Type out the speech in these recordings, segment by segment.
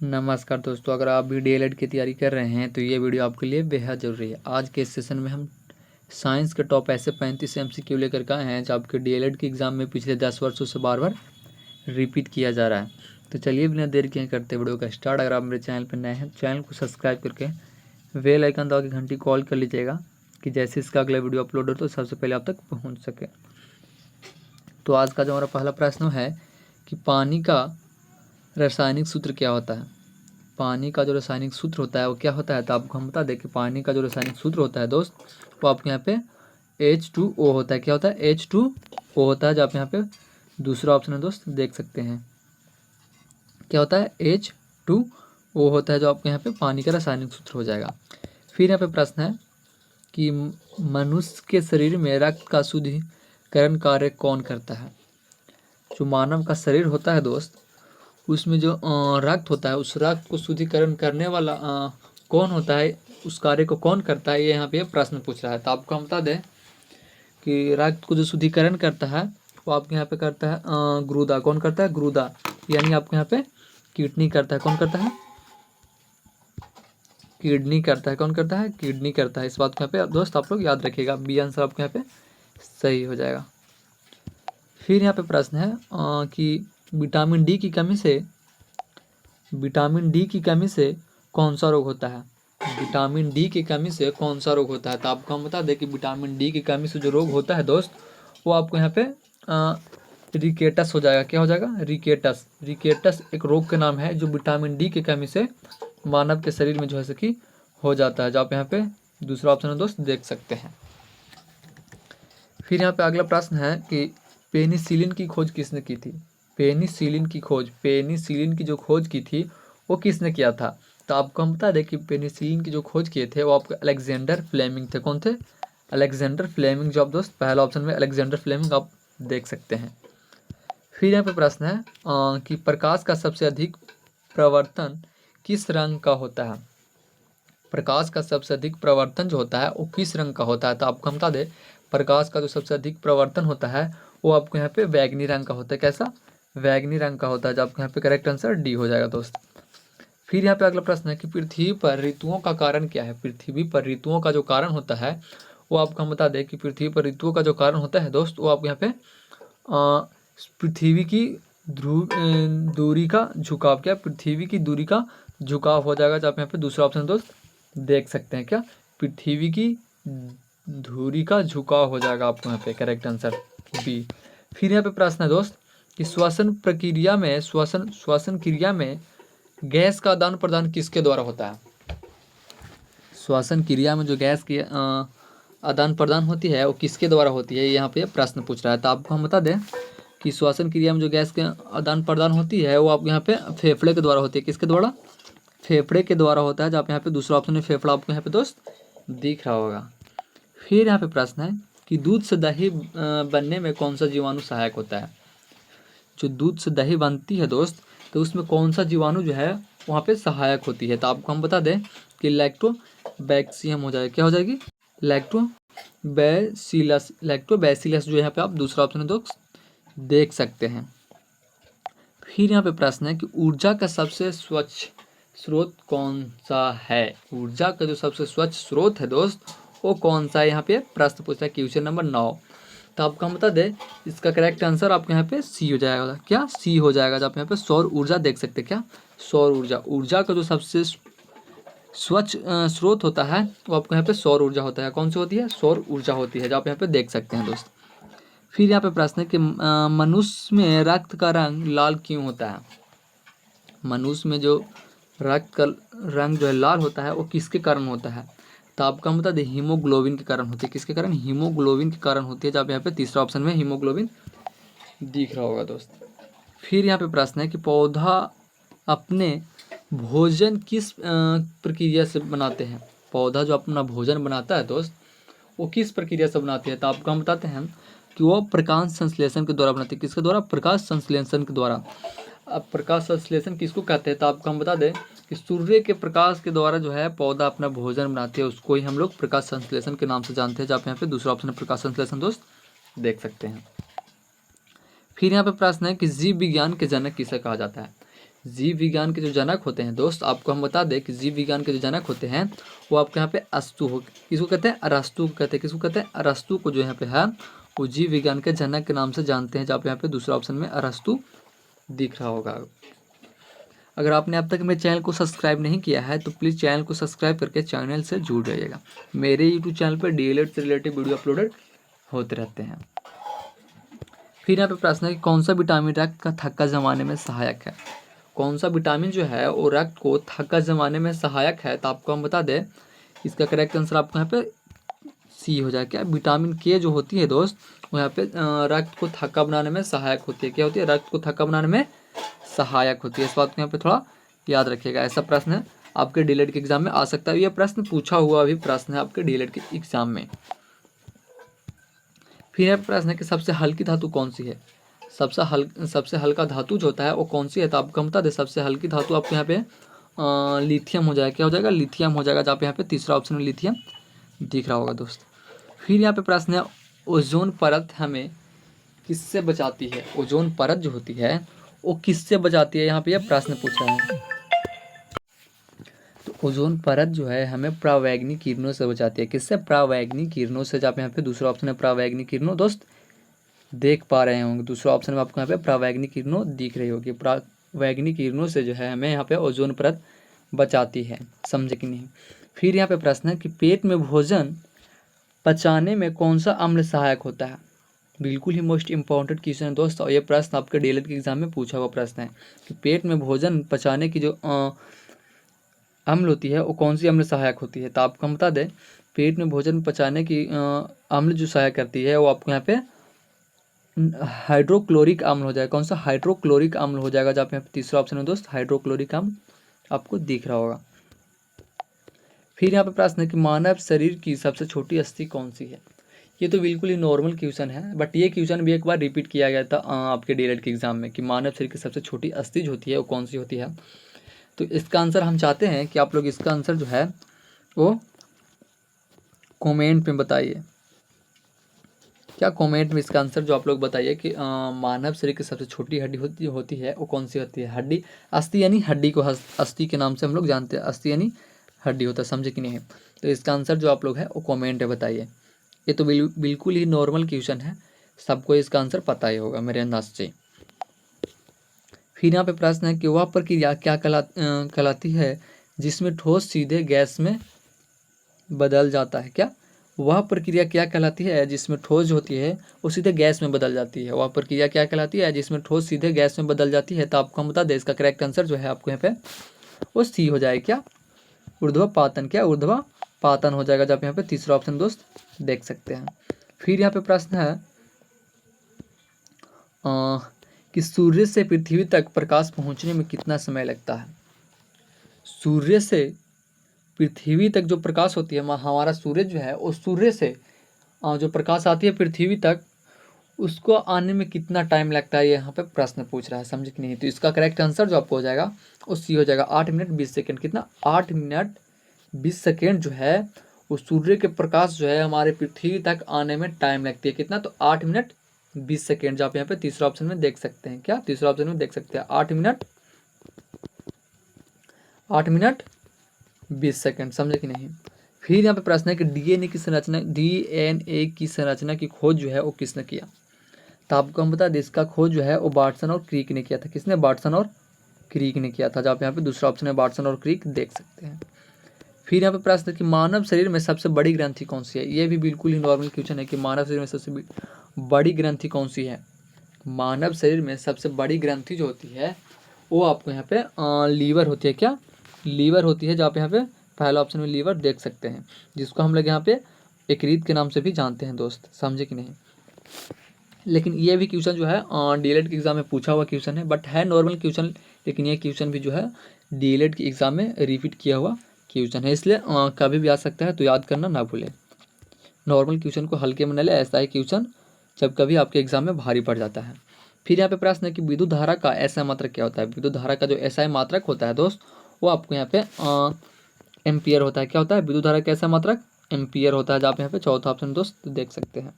नमस्कार दोस्तों, अगर आप भी डीएलएड की तैयारी कर रहे हैं तो ये वीडियो आपके लिए बेहद ज़रूरी है। आज के इस सेशन में हम साइंस के टॉप ऐसे 35 एमसीक्यू लेकर के आए हैं जो आपके डीएलएड के एग्ज़ाम में पिछले 10 वर्षों से बार बार रिपीट किया जा रहा है। तो चलिए बिना देर किए करते वीडियो का स्टार्ट। अगर आप मेरे चैनल पर नए हैं, चैनल को सब्सक्राइब करके बेल आइकन दबा के घंटी कॉल कर लीजिएगा कि जैसे इसका अगला वीडियो अपलोड हो तो सबसे पहले आप तक पहुँच सके। तो आज का जो हमारा पहला प्रश्न है कि पानी का रासायनिक सूत्र क्या होता है। पानी का जो रासायनिक सूत्र होता है वो क्या होता है, तो आपको हम बता दें कि पानी का जो रासायनिक सूत्र होता है दोस्त, वो आपके यहाँ पे H2O होता है। क्या होता है? H2O होता है, जो आप यहाँ पे दूसरा ऑप्शन है दोस्त देख सकते हैं। क्या होता है? H2O होता है, जो आपके यहाँ पे पानी का रासायनिक सूत्र हो जाएगा। फिर यहाँ पे प्रश्न है कि मनुष्य के शरीर में रक्त का शुद्धिकरण कार्य कौन करता है। जो मानव का शरीर होता है दोस्त, उसमें जो रक्त होता है, उस रक्त को शुद्धिकरण करने वाला कौन होता है, उस कार्य को कौन करता है, ये यहाँ पे प्रश्न पूछ रहा है। तो आपको हम बता दें कि रक्त को जो शुद्धिकरण करता है वो आपके यहाँ पे करता है गुर्दा। कौन करता है? गुर्दा, यानी आपके यहाँ पे किडनी करता है। कौन करता है? किडनी करता है। कौन करता है? किडनी करता है। इस बात को यहाँ पे दोस्त आप लोग याद रखिएगा। बी आंसर आपके यहाँ पे सही हो जाएगा। फिर यहाँ पे प्रश्न है कि विटामिन डी की कमी से कौन सा रोग होता है। विटामिन डी की कमी से कौन सा रोग होता है, तो आपको हम बता दें कि विटामिन डी की कमी से जो रोग होता है दोस्त, वो आपको यहाँ पे रिकेटस हो जाएगा। क्या हो जाएगा? रिकेटस। रिकेटस एक रोग का नाम है जो विटामिन डी की कमी से मानव के शरीर में जो है कि हो जाता है, जो आप यहाँ पे दूसरा ऑप्शन है दोस्त देख सकते हैं। फिर यहाँ पे अगला प्रश्न है कि पेनिसिलिन की खोज किसने की थी। पेनिसिलिन की जो खोज की थी वो किसने किया था, तो आपको हम बता दें कि पेनिसिलिन की जो खोज किए थे वो आपके अलेक्जेंडर फ्लेमिंग थे। कौन थे? अलेक्जेंडर फ्लेमिंग, जो आप दोस्त पहला ऑप्शन में अलेक्जेंडर फ्लेमिंग आप देख सकते हैं। फिर यहाँ पे प्रश्न है कि प्रकाश का सबसे अधिक प्रवर्तन किस रंग का होता है। प्रकाश का सबसे अधिक प्रवर्तन जो होता है वो किस रंग का होता है, तो आपको हम बता दें प्रकाश का जो सबसे अधिक प्रवर्तन होता है वो आपको यहाँ पे बैगनी रंग का होता है। कैसा? बैगनी रंग का होता है, जो आपको यहाँ पे करेक्ट आंसर डी हो जाएगा दोस्त। फिर यहाँ पे अगला प्रश्न है कि पृथ्वी पर ऋतुओं का कारण क्या है। पृथ्वी पर ऋतुओं का जो कारण होता है वो आपको हम बता दें कि पृथ्वी पर ऋतुओं का जो कारण होता है दोस्त, वो आपको यहाँ पे पृथ्वी की दूरी का झुकाव। क्या? पृथ्वी की दूरी का झुकाव हो जाएगा, जो आप यहाँ पे दूसरा ऑप्शन दोस्त देख सकते हैं। क्या? पृथ्वी की धुरी का झुकाव हो जाएगा आपको यहाँ पे करेक्ट आंसर बी। फिर यहाँ पे प्रश्न है दोस्त कि श्वसन क्रिया में गैस का आदान प्रदान किसके द्वारा होता है। श्वसन क्रिया में जो गैस की आदान प्रदान होती है वो किसके द्वारा होती है, यहाँ पे प्रश्न पूछ रहा है। तो आपको हम बता दें कि श्वसन क्रिया में जो गैस के आदान प्रदान होती है वो आप यहाँ पे फेफड़े के द्वारा होती है। किसके द्वारा? फेफड़े के द्वारा होता है, जो आप यहाँ पे दूसरा ऑप्शन में फेफड़ा आपको यहाँ पे दोस्त दिख रहा होगा। फिर यहाँ पे प्रश्न है कि दूध से दही बनने में कौन सा जीवाणु सहायक होता है। जो दूध से दही बनती है दोस्त, तो उसमें कौन सा जीवाणु जो है वहाँ पे सहायक होती है, तो आपको हम बता दें कि लैक्टोबैक्सीयम हो जाएगी। क्या हो जाएगी? लैक्टोबैसिलस जो यहाँ पे आप दूसरा ऑप्शन दोस्त देख सकते हैं। फिर यहाँ पे प्रश्न है कि ऊर्जा का सबसे स्वच्छ स्रोत कौन सा है। ऊर्जा का जो सबसे स्वच्छ स्रोत है दोस्त वो कौन सा है, यहाँ पे प्रश्न पूछता है क्वेश्चन नंबर 9। तो आपको हम बता दें इसका करेक्ट आंसर आपको यहाँ पे सी हो जाएगा। क्या? सी हो जाएगा, जो आप यहाँ पे सौर ऊर्जा देख सकते हैं। क्या? सौर ऊर्जा। ऊर्जा का जो सबसे स्वच्छ स्रोत होता है वो आपको यहाँ पे सौर ऊर्जा होता है। कौन सी होती है? सौर ऊर्जा होती है, जो आप यहाँ पे देख सकते हैं दोस्त। फिर यहाँ पे प्रश्न है कि मनुष्य में रक्त का रंग लाल क्यों होता है। मनुष्य में जो रक्त का रंग जो है लाल होता है वो किसके कारण होता है, तो आपको हम बता दें हीमोग्लोबिन के कारण होती है। किसके कारण? हीमोग्लोबिन के कारण होती है, जब यहाँ पे तीसरा ऑप्शन में हीमोग्लोबिन दिख रहा होगा दोस्त। फिर यहाँ पे प्रश्न है कि पौधा अपने भोजन किस प्रक्रिया से बनाते हैं। पौधा जो अपना भोजन बनाता है दोस्त वो किस प्रक्रिया से बनाते हैं, तो आपको हम बताते हैं कि वो प्रकाश संश्लेषण के द्वारा बनाते हैं। किसके द्वारा? प्रकाश संश्लेषण के द्वारा। अब प्रकाश संश्लेषण किसको कहते हैं, तो आपको हम बता दें कि सूर्य के प्रकाश के द्वारा जो है पौधा अपना भोजन बनाते हैं, उसको ही हम लोग प्रकाश संश्लेषण के नाम से जानते हैं, जो आप यहाँ पे दूसरा ऑप्शन प्रकाश संश्लेषण दोस्त देख सकते हैं। फिर यहाँ पे प्रश्न है कि जीव विज्ञान के जनक किसे कहा जाता है। जीव विज्ञान के जो जनक होते हैं दोस्त, आपको हम बता दें कि जीव विज्ञान के जो जनक होते हैं वो आपके यहाँ पे किसको कहते हैं, अरस्तु को कहते हैं। किसको कहते हैं, अरस्तु को जो यहाँ पे है वो जीव विज्ञान के जनक के नाम से जानते हैं, जहाँ पे यहाँ पे दूसरा ऑप्शन में अरस्तु दिख रहा होगा। अगर आपने अब तक मेरे चैनल को सब्सक्राइब नहीं किया है तो प्लीज़ चैनल को सब्सक्राइब करके चैनल से जुड़ जाइएगा। मेरे यूट्यूब चैनल पर डीएलएड से रिलेटेड वीडियो अपलोडेड होते रहते हैं। फिर यहाँ पे प्रश्न है कि कौन सा विटामिन रक्त का थक्का जमाने में सहायक है। कौन सा विटामिन जो है वो रक्त को थक्का जमाने में सहायक है, तो आपको हम बता दें इसका करेक्ट आंसर आपको यहाँ पे सी हो जाएगा। विटामिन के जो होती है दोस्त वो यहाँ पे रक्त को थक्का बनाने में सहायक होती है। क्या होती है, रक्त को थक्का बनाने में सहायक होती है। इस बात को यहाँ पे थोड़ा याद रखिएगा। ऐसा प्रश्न है आपके डीएलएड के एग्जाम में आ सकता है। यह प्रश्न पूछा हुआ भी प्रश्न है आपके डीएलएड के एग्जाम में। फिर प्रश्न है कि सबसे हल्की धातु कौन सी है। सबसे हल्का धातु जो होता है वो कौन सी है, तो आपको बता दें सबसे हल्की धातु आपको यहाँ पे लिथियम हो जाएगा। क्या हो जाएगा, लिथियम हो जाएगा, जहाँ पे यहाँ पे तीसरा ऑप्शन में लिथियम दिख रहा होगा दोस्त। फिर यहाँ पे प्रश्न है ओजोन परत हमें किससे बचाती है। ओजोन परत जो होती है वो किससे बचाती है, यहाँ पे यह प्रश्न पूछ रहा है। तो ओजोन परत जो है हमें परावैंगनिक किरणों से बचाती है। किससे, परावैंगनिक किरणों से, जहाँ पे यहाँ पे दूसरा ऑप्शन है परावैंगनिक किरणों दोस्त देख पा रहे होंगे। दूसरा ऑप्शन में आपको यहाँ पे परावैंगनिक किरणों दिख रही होगी। परावैंगनिक किरणों से जो है हमें यहाँ पे ओजोन परत बचाती है, समझे कि नहीं। फिर यहाँ पे प्रश्न है कि पेट में भोजन पचाने में कौन सा अम्ल सहायक होता है। बिल्कुल ही मोस्ट इंपॉर्टेंट क्वेश्चन है दोस्त, और ये प्रश्न आपके डीएलएड के एग्जाम में पूछा हुआ प्रश्न है कि पेट में भोजन पचाने की जो अम्ल होती है वो कौन सी अम्ल सहायक होती है। तो आपको हम बता दें पेट में भोजन पचाने की अम्ल जो सहायक करती है वो आपको यहाँ पे हाइड्रोक्लोरिक अम्ल हो जाएगा। कौन सा, हाइड्रोक्लोरिक अम्ल हो जाएगा, जहाँ पे तीसरा ऑप्शन है दोस्त हाइड्रोक्लोरिक अम्ल आपको दिख रहा होगा। फिर यहाँ पे प्रश्न है कि मानव शरीर की सबसे छोटी अस्थि कौन सी है। ये तो बिल्कुल ही नॉर्मल क्वेश्चन है, बट ये क्वेश्चन भी एक बार रिपीट किया गया था आपके डीएलएड के एग्जाम में कि मानव शरीर की सबसे छोटी अस्थि जो होती है वो कौन सी होती है। तो इसका आंसर हम चाहते हैं कि आप लोग इसका आंसर जो है वो कमेंट में बताइए। क्या कमेंट में इसका आंसर जो आप लोग बताइए कि मानव शरीर की सबसे छोटी हड्डी होती है वो कौन सी होती है। हड्डी, अस्थि यानी हड्डी को अस्थि के नाम से हम लोग जानते हैं, अस्थि यानी हड्डी होता है, समझे कि नहीं। तो इसका आंसर जो आप लोग है वो कमेंट में बताइए। ये तो बिल्कुल ही नॉर्मल क्वेश्चन है, सबको इसका आंसर पता ही होगा मेरे अंदाज से। फिर यहाँ पे प्रश्न है कि वह प्रक्रिया क्या कहलाती है जिसमें ठोस सीधे गैस में बदल जाता है। क्या, वह प्रक्रिया क्या कहलाती है जिसमें ठोस होती है वो सीधे गैस में बदल जाती है। वह प्रक्रिया क्या कहलाती है जिसमें ठोस सीधे गैस में बदल जाती है। तो आपको हम बता दें इसका करेक्ट आंसर जो है आपको यहाँ पे वो सी हो जाएगा। क्या, ऊर्ध्वपातन। क्या, ऊर्ध्वपातन हो जाएगा, जब यहाँ पे तीसरा ऑप्शन दोस्त देख सकते हैं। फिर यहाँ पे प्रश्न है कि सूर्य से पृथ्वी तक प्रकाश पहुँचने में कितना समय लगता है। सूर्य से पृथ्वी तक जो प्रकाश होती है, हमारा सूर्य जो है वो सूर्य से जो प्रकाश आती है पृथ्वी तक उसको आने में कितना टाइम लगता है, ये यहाँ पे प्रश्न पूछ रहा है, समझे कि नहीं। तो इसका करेक्ट आंसर जो आपको हो जाएगा वो सी हो जाएगा 8 मिनट 20 सेकेंड। कितना, 8 मिनट 20 सेकेंड जो है वो सूर्य के प्रकाश जो है हमारे पृथ्वी तक आने में टाइम लगती है। कितना, तो 8 मिनट 20 सेकेंड, जो आप यहाँ पे तीसरा ऑप्शन में देख सकते हैं। क्या, तीसरा ऑप्शन में देख सकते हैं 8 मिनट 20 सेकेंड, समझे कि नहीं। फिर यहाँ पे प्रश्न है कि डीएनए की संरचना की खोज जो है वो किसने किया। तो आपको हम बता दें इसका खोज जो है वो वाटसन और क्रिक ने किया था। किसने, वाटसन और क्रिक ने किया था, जहाँ पे यहाँ पे दूसरा ऑप्शन है वाटसन और क्रिक देख सकते हैं। फिर यहाँ पे प्रश्न है कि मानव शरीर में सबसे बड़ी ग्रंथि कौन सी है। ये भी बिल्कुल ही नॉर्मल क्वेश्चन है कि मानव शरीर में सबसे बड़ी ग्रंथि कौन सी है। मानव शरीर में सबसे बड़ी ग्रंथि जो होती है वो आपको यहाँ पे लीवर होती है। क्या, लीवर होती है, जहाँ पे यहाँ पे पहला ऑप्शन में लीवर देख सकते हैं, जिसको हम लोग यहाँ पे यकृत के नाम से भी जानते हैं दोस्त, समझे कि नहीं। लेकिन ये भी क्वेश्चन जो है डीएलएड के एग्जाम में पूछा हुआ क्वेश्चन है, बट है नॉर्मल क्वेश्चन, लेकिन ये क्वेश्चन भी जो है डीएलएड के एग्जाम में रिपीट किया हुआ क्वेश्चन है, इसलिए कभी भी आ सकता है, तो याद करना ना भूलें। नॉर्मल क्वेश्चन को हल्के में न ले, ऐसा ही क्वेश्चन जब कभी आपके एग्जाम में भारी पड़ जाता है। फिर यहाँ पे प्रश्न है कि विद्युत धारा का एसआई मात्रक क्या होता है। विद्युत धारा का जो एसआई मात्रक होता है दोस्त वो आपको यहाँ पे एम्पियर होता है। क्या होता है, विद्युत धारा का एसआई मात्रक एम्पियर होता है, जहाँ पे यहाँ पे चौथा ऑप्शन दोस्त देख सकते हैं।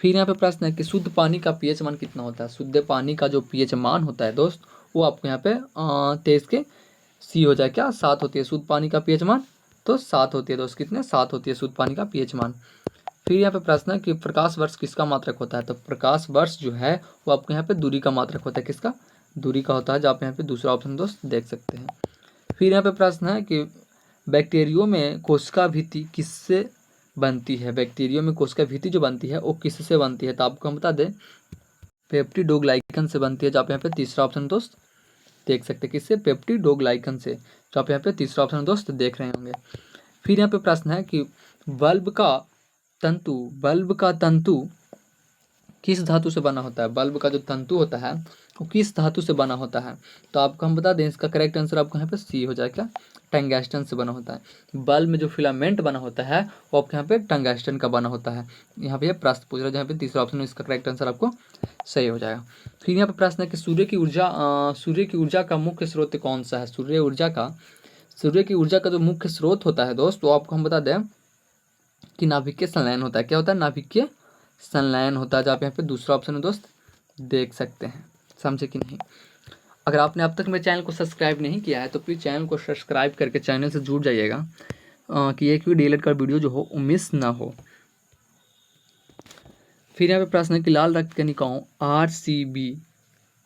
फिर यहाँ पे प्रश्न है कि शुद्ध पानी का पीएच मान कितना होता है। शुद्ध पानी का जो पीएच मान होता है दोस्त वो आपको यहाँ पे 23 के सी हो जाए। क्या 7 होती है शुद्ध पानी का पीएच मान, तो 7 होती है दोस्त, कितने 7 होती है शुद्ध पानी का पीएच मान। फिर यहाँ पे प्रश्न है कि प्रकाश वर्ष किसका मात्रक होता है, तो प्रकाश वर्ष जो है वो आपको यहाँ पे दूरी का मात्रक होता है, किसका, दूरी का होता है, जो आप यहाँ पे दूसरा ऑप्शन दोस्त देख सकते हैं। फिर यहाँ पे प्रश्न है कि बैक्टीरियो में कोशिका भित्ति किससे बनती है, बैक्टीरियो में कोशिका भित्ति जो बनती है वो किससे बनती है, तो आपको हम बता दें पेप्टिडोग्लाइकन से बनती है, जो आप यहाँ पे तीसरा ऑप्शन दोस्त देख सकते हैं, किससे, पेप्टिडोग्लाइकन से, जो आप यहाँ पे तीसरा ऑप्शन दोस्त देख रहे होंगे। फिर यहाँ पे प्रश्न है कि बल्ब का तंतु किस धातु से बना होता है, बल्ब का जो तंतु होता है वो किस धातु से बना होता है, तो आपको हम बता दें इसका करेक्ट आंसर आपको यहाँ पे सी हो जाएगा, टंगस्टन से बना होता है। बल्ब में जो फिलामेंट बना होता है वो आपके यहाँ पे टंगस्टन का बना होता है। यहाँ पे प्रश्न पूछ रहा है, जहाँ पे तीसरा ऑप्शन में इसका करेक्ट आंसर आपको सही हो जाएगा। फिर यहाँ पे प्रश्न है कि सूर्य की ऊर्जा का मुख्य स्रोत कौन सा है, सूर्य की ऊर्जा का जो मुख्य स्रोत होता है दोस्त, वो आपको हम बता दें कि नाभिकीय संलयन होता है। क्या होता है, नाभिकीय संलयन होता है, जो आप यहाँ पे दूसरा ऑप्शन में दोस्त देख सकते हैं। समझे कि नहीं। अगर आपने अब तक मेरे चैनल को सब्सक्राइब नहीं किया है तो प्लीज़ चैनल को सब्सक्राइब करके चैनल से जुड़ जाइएगा कि एक भी डीएलएड का वीडियो जो हो मिस ना हो। फिर यहाँ पे प्रश्न है कि लाल रक्त कणिकाओं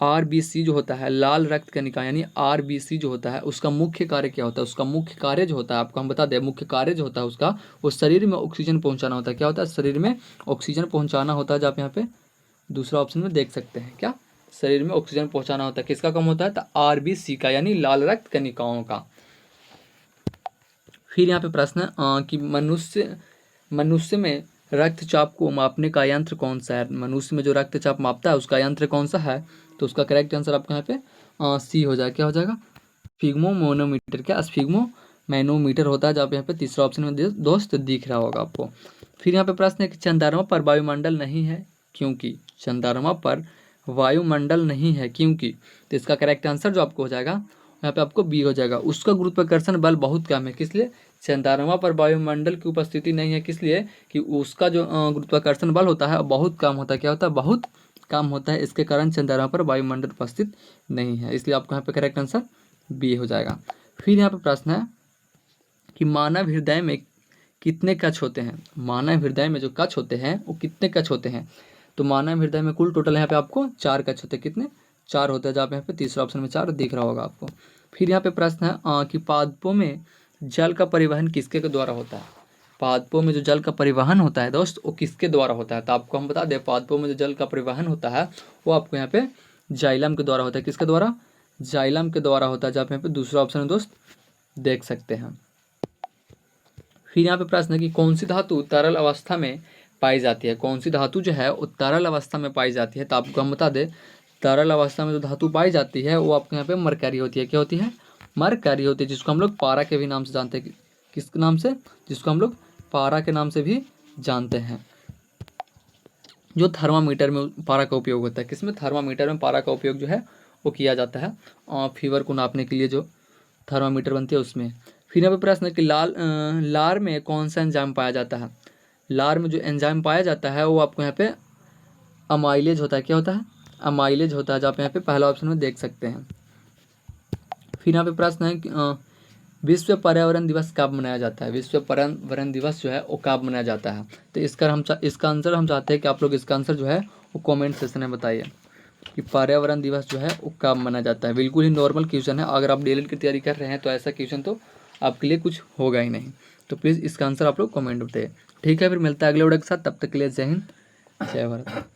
आरबीसी जो होता है, लाल रक्त कणिका यानी आरबीसी जो होता है उसका मुख्य कार्य क्या होता है, उसका मुख्य कार्य जो होता है आपको हम बता दें, मुख्य कार्य जो होता है उसका वो शरीर में ऑक्सीजन पहुंचाना होता है। क्या होता है, शरीर में ऑक्सीजन पहुंचाना होता है, जो आप यहाँ पे दूसरा ऑप्शन में देख सकते हैं। क्या, शरीर में ऑक्सीजन पहुंचाना होता है, किसका कम होता है, तो आरबीसी का यानी लाल रक्त कणिकाओं का। फिर यहाँ पे प्रश्न है कि मनुष्य में रक्तचाप को मापने का यंत्र कौन सा है, मनुष्य में जो रक्तचाप मापता है उसका यंत्र कौन सा है, तो उसका करेक्ट आंसर आपको यहाँ पे सी हो जाएगा। क्या हो जाएगा, स्फिग्मोमैनोमीटर। क्या, स्फिग्मोमैनोमीटर होता है, जो आप यहाँ पे तीसरा ऑप्शन में दोस्त दिख रहा होगा आपको। फिर यहाँ पे प्रश्न है कि चंद्रमा पर वायुमंडल नहीं है क्योंकि, चंद्रमा पर वायुमंडल नहीं है क्योंकि, तो इसका करेक्ट आंसर जो आपको हो जाएगा यहाँ पे आपको बी हो जाएगा, उसका गुरुत्वाकर्षण बल बहुत कम है। किस लिए, चंद्रमा पर वायुमंडल की उपस्थिति नहीं है, किस लिए कि उसका जो गुरुत्वाकर्षण बल होता है बहुत कम होता है। क्या होता है, बहुत कम होता है, इसके कारण चंद्रमा पर वायुमंडल उपस्थित नहीं है, इसलिए आपको यहाँ पे करेक्ट आंसर बी हो जाएगा। फिर यहाँ पे प्रश्न है कि मानव हृदय में कितने कक्ष होते हैं, मानव हृदय में जो कक्ष होते हैं वो कितने कक्ष होते हैं, तो मानव हृदय में कुल टोटल यहाँ पे आपको 4 कक्ष होते हैं। कितने, 4 होते हैं, जहाँ पे यहाँ पे तीसरा ऑप्शन में 4 दिख रहा होगा आपको। फिर यहाँ पे प्रश्न है कि पादपों में जल का परिवहन किसके द्वारा होता है, पादपों में जो जल का परिवहन होता है दोस्त वो किसके द्वारा होता है, तो आपको हम बता दें पादपों में जो जल का परिवहन होता है वो आपको यहाँ पे जाइलम के द्वारा होता है। किसके द्वारा, जाइलम के द्वारा होता है, जहाँ पे यहाँ पे दूसरा ऑप्शन दोस्त देख सकते हैं। फिर यहाँ पे प्रश्न है कि कौन सी धातु तरल अवस्था में पाई जाती है, कौन सी धातु जो है वो तरल अवस्था में पाई जाती है, तो आपको हम बता दें तरल अवस्था में जो धातु पाई जाती है वो आपके यहाँ पे मरकरी होती है। क्या होती है, मरकरी होती है, जिसको हम लोग पारा के भी नाम से जानते हैं। किस नाम से, जिसको हम लोग पारा के नाम से भी जानते हैं। जो थर्मामीटर में पारा का उपयोग होता है, किसमें, थर्मामीटर में पारा का उपयोग जो है वो किया जाता है और फीवर को नापने के लिए जो थर्मामीटर बनती है उसमें। फिर यहाँ पे प्रश्न है कि लार में कौन सा एंजाइम पाया जाता है, लार में जो एंजाइम पाया जाता है वो आपको यहाँ पे अमाइलेज होता है। क्या होता है, अमाइलेज होता है, जो आप यहाँ पे पहला ऑप्शन में देख सकते हैं। फिर यहाँ पे प्रश्न है कि विश्व पर्यावरण दिवस कब मनाया जाता है, विश्व पर्यावरण दिवस जो है वो कब मनाया जाता है, तो इसका आंसर हम चाहते हैं कि आप लोग इसका आंसर जो है वो कमेंट सेक्शन में बताइए कि पर्यावरण दिवस जो है वो कब मनाया जाता है। बिल्कुल ही नॉर्मल क्वेश्चन है, अगर आप डीएलएड की तैयारी कर रहे हैं तो ऐसा क्वेश्चन तो आपके लिए कुछ होगा ही नहीं, तो प्लीज़ इसका आंसर आप लोग कमेंट बताइए। ठीक है, फिर मिलता है अगले वीडियो के साथ, तब तक के लिए जय हिंद जय भारत।